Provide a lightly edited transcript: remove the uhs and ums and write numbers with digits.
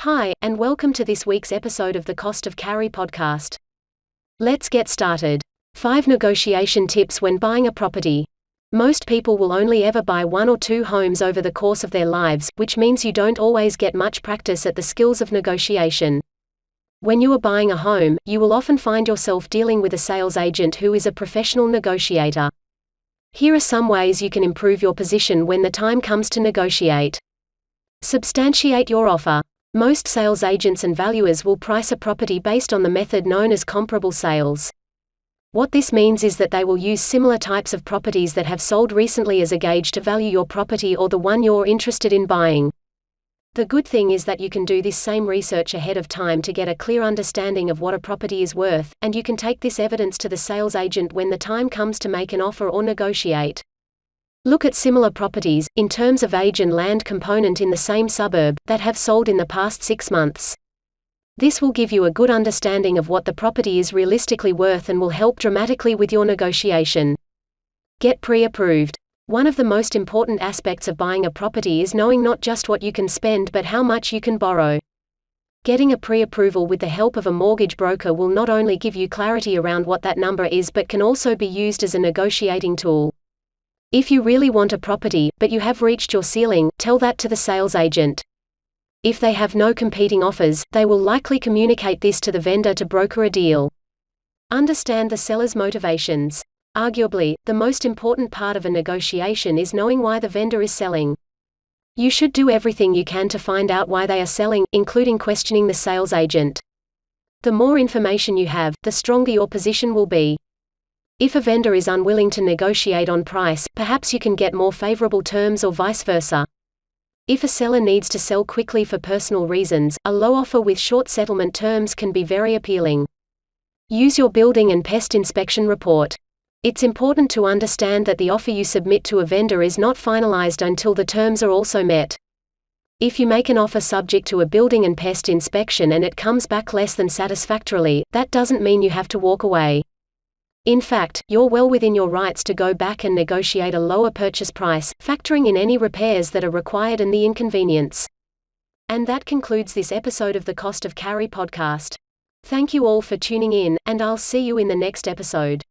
Hi, and welcome to this week's episode of the CostofCarry podcast. Let's get started. 5 negotiation tips when buying a property. Most people will only ever buy 1 or 2 homes over the course of their lives, which means you don't always get much practice at the skills of negotiation. When you are buying a home, you will often find yourself dealing with a sales agent who is a professional negotiator. Here are some ways you can improve your position when the time comes to negotiate. Substantiate your offer. Most sales agents and valuers will price a property based on the method known as comparable sales. What this means is that they will use similar types of properties that have sold recently as a gauge to value your property or the one you're interested in buying. The good thing is that you can do this same research ahead of time to get a clear understanding of what a property is worth, and you can take this evidence to the sales agent when the time comes to make an offer or negotiate. Look at similar properties, in terms of age and land component in the same suburb, that have sold in the past 6 months. This will give you a good understanding of what the property is realistically worth and will help dramatically with your negotiation. Get pre-approved. One of the most important aspects of buying a property is knowing not just what you can spend but how much you can borrow. Getting a pre-approval with the help of a mortgage broker will not only give you clarity around what that number is but can also be used as a negotiating tool. If you really want a property, but you have reached your ceiling, tell that to the sales agent. If they have no competing offers, they will likely communicate this to the vendor to broker a deal. Understand the seller's motivations. Arguably, the most important part of a negotiation is knowing why the vendor is selling. You should do everything you can to find out why they are selling, including questioning the sales agent. The more information you have, the stronger your position will be. If a vendor is unwilling to negotiate on price, perhaps you can get more favorable terms or vice versa. If a seller needs to sell quickly for personal reasons, a low offer with short settlement terms can be very appealing. Use your building and pest inspection report. It's important to understand that the offer you submit to a vendor is not finalized until the terms are also met. If you make an offer subject to a building and pest inspection and it comes back less than satisfactorily, that doesn't mean you have to walk away. In fact, you're well within your rights to go back and negotiate a lower purchase price, factoring in any repairs that are required and the inconvenience. And that concludes this episode of the CostofCarry podcast. Thank you all for tuning in, and I'll see you in the next episode.